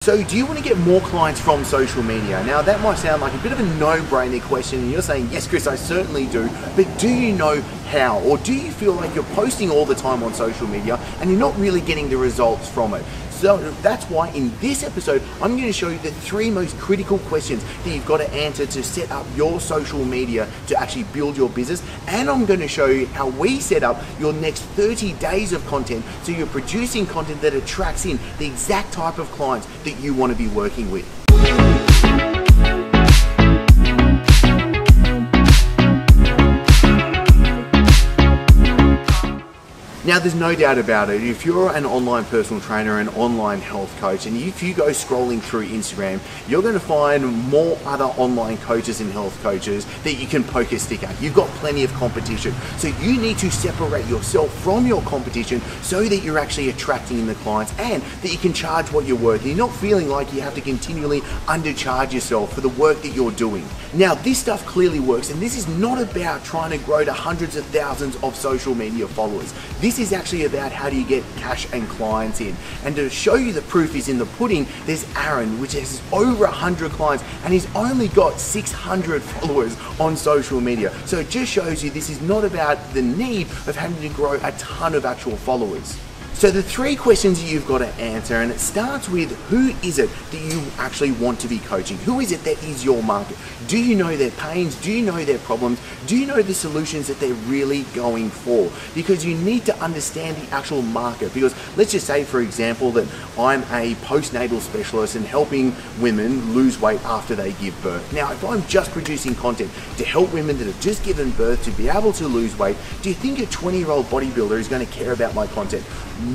So do you want to get more clients from social media? Now that might sound like a bit of a no-brainer question and you're saying, yes Chris, I certainly do, but do you know how? Or do you feel like you're posting all the time on social media and you're not really getting the results from it? So that's why in this episode, I'm going to show you the 3 most critical questions that you've got to answer to set up your social media to actually build your business. And I'm going to show you how we set up your next 30 days of content so you're producing content that attracts in the exact type of clients that you want to be working with. Now there's no doubt about it, if you're an online personal trainer, an online health coach, and if you go scrolling through Instagram, you're going to find more other online coaches and health coaches that you can poke a stick at. You've got plenty of competition. So you need to separate yourself from your competition so that you're actually attracting in the clients and that you can charge what you're worth. You're not feeling like you have to continually undercharge yourself for the work that you're doing. Now this stuff clearly works, and this is not about trying to grow to hundreds of thousands of social media followers. This is actually about how do you get cash and clients in. And to show you the proof is in the pudding, there's Aaron, which has over 100 clients, and he's only got 600 followers on social media. So it just shows you this is not about the need of having to grow a ton of actual followers. So the 3 questions that you've got to answer, and it starts with, who is it that you actually want to be coaching? Who is it that is your market? Do you know their pains? Do you know their problems? Do you know the solutions that they're really going for? Because you need to understand the actual market. Because let's just say, for example, that I'm a postnatal specialist and helping women lose weight after they give birth. Now, if I'm just producing content to help women that have just given birth to be able to lose weight, do you think a 20-year-old bodybuilder is going to care about my content?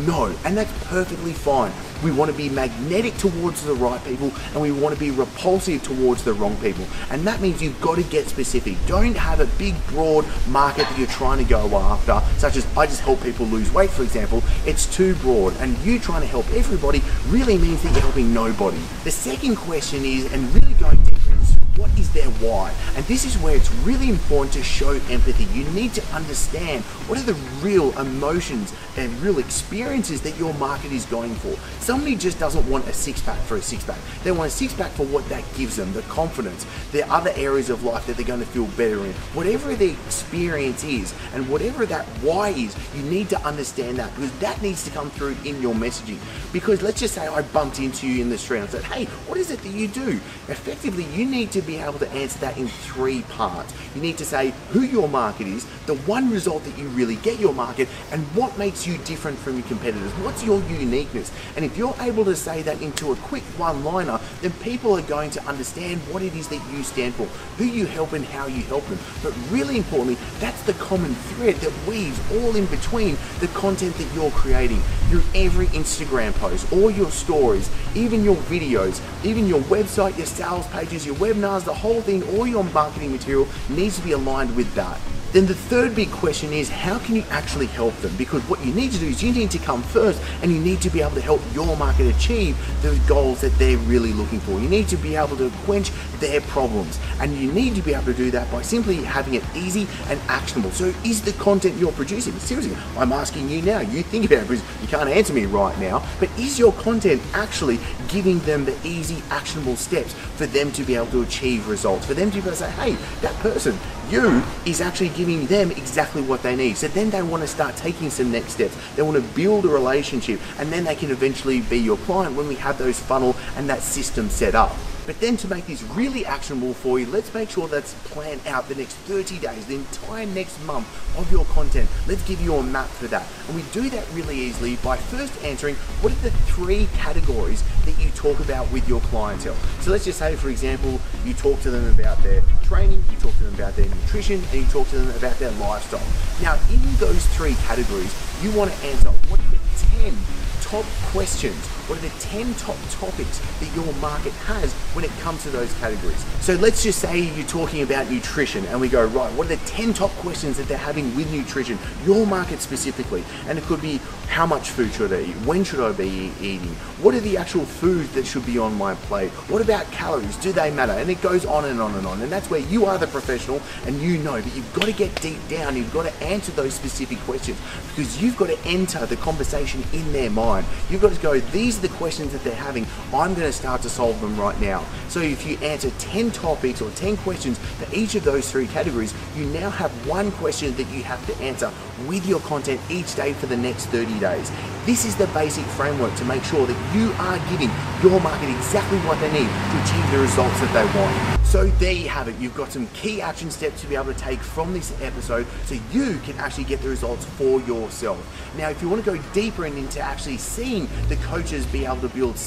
No, and that's perfectly fine. We want to be magnetic towards the right people and we want to be repulsive towards the wrong people. And that means you've got to get specific. Don't have a big broad market that you're trying to go after, such as I just help people lose weight, for example. It's too broad, and you trying to help everybody really means that you're helping nobody. The second question is, and really going deeper, is what is their why? And this is where it's really important to show empathy. You need to understand what are the real emotions and real experiences that your market is going for. Somebody just doesn't want a 6-pack for a 6-pack. They want a 6-pack for what that gives them, the confidence, the other areas of life that they're going to feel better in. Whatever the experience is and whatever that why is, you need to understand that, because that needs to come through in your messaging. Because let's just say I bumped into you in the street and said, hey, what is it that you do? Effectively, you need to be able to answer that in 3 parts. You need to say who your market is, the one result that you really get your market, and what makes you different from your competitors. What's your uniqueness? And if you're able to say that into a quick one-liner, then people are going to understand what it is that you stand for, who you help and how you help them. But really importantly, that's the common thread that weaves all in between the content that you're creating. Your every Instagram post, all your stories, even your videos, even your website, your sales pages, your webinars, the whole thing, all your marketing material needs to be aligned with that. Then the third big question is, how can you actually help them? Because what you need to do is you need to come first and you need to be able to help your market achieve the goals that they're really looking for. You need to be able to quench their problems, and you need to be able to do that by simply having it easy and actionable. So is the content you're producing, seriously, I'm asking you now, you think about it because you can't answer me right now, but is your content actually giving them the easy actionable steps for them to be able to achieve results, for them to be able to say, hey, that person, you, is actually giving them exactly what they need. So then they want to start taking some next steps. They want to build a relationship, and then they can eventually be your client when we have those funnel and that system set up. But then to make this really actionable for you, let's make sure that's planned out the next 30 days, the entire next month of your content. Let's give you a map for that. And we do that really easily by first answering what are the 3 categories that you talk about with your clientele. So let's just say, for example, you talk to them about their training, you talk to them about their nutrition, and you talk to them about their lifestyle. Now, in those 3 categories, you want to answer what are the 10 top questions, what are the 10 top topics that your market has when it comes to those categories. So let's just say you're talking about nutrition and we go, right, what are the 10 top questions that they're having with nutrition, your market specifically? And it could be, how much food should I eat? When should I be eating? What are the actual foods that should be on my plate? What about calories? Do they matter? And it goes on and on and on. And that's where you are the professional and you know, but you've got to get deep down. You've got to answer those specific questions because you've got to enter the conversation in their mind. You've got to go, these these are the questions that they're having. I'm going to start to solve them right now. So if you answer 10 topics or 10 questions for each of those 3 categories, you now have 1 question that you have to answer with your content each day for the next 30 days. This is the basic framework to make sure that you are giving your market exactly what they need to achieve the results that they want. So there you have it. You've got some key action steps to be able to take from this episode so you can actually get the results for yourself. Now, if you want to go deeper and into actually seeing the coaches be able to build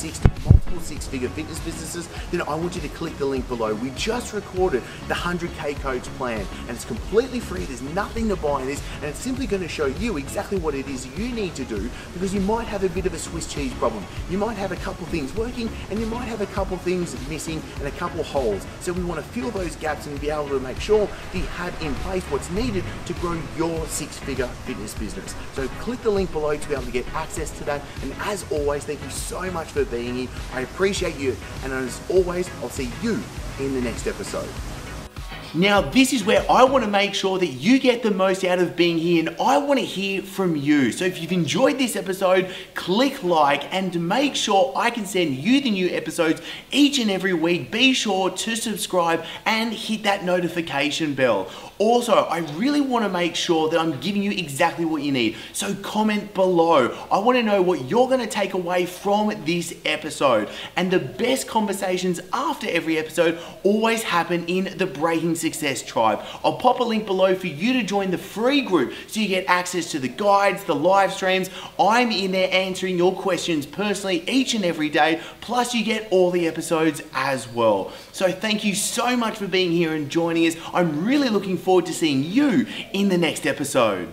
multiple six-figure fitness businesses, then I want you to click the link below. We just recorded the 100K Coach Plan, and it's completely free. There's nothing to buy in this, and it's simply going to show you exactly what it is you need to do, because you might have a bit of a Swiss cheese problem. You might have a couple things working, and you might have a couple things missing and a couple holes. So we want to fill those gaps and be able to make sure that you have in place what's needed to grow your six-figure fitness business. So click the link below to be able to get access to that. And as always, thank you so much for being here. I appreciate you. And as always, I'll see you in the next episode. Now, this is where I want to make sure that you get the most out of being here, and I want to hear from you. So if you've enjoyed this episode, click like, and to make sure I can send you the new episodes each and every week, be sure to subscribe and hit that notification bell. Also, I really want to make sure that I'm giving you exactly what you need. So comment below. I want to know what you're going to take away from this episode. And the best conversations after every episode always happen in the Breaking Success Tribe. I'll pop a link below for you to join the free group so you get access to the guides, the live streams. I'm in there answering your questions personally each and every day, plus you get all the episodes as well. So thank you so much for being here and joining us. I'm really looking forward to seeing you in the next episode.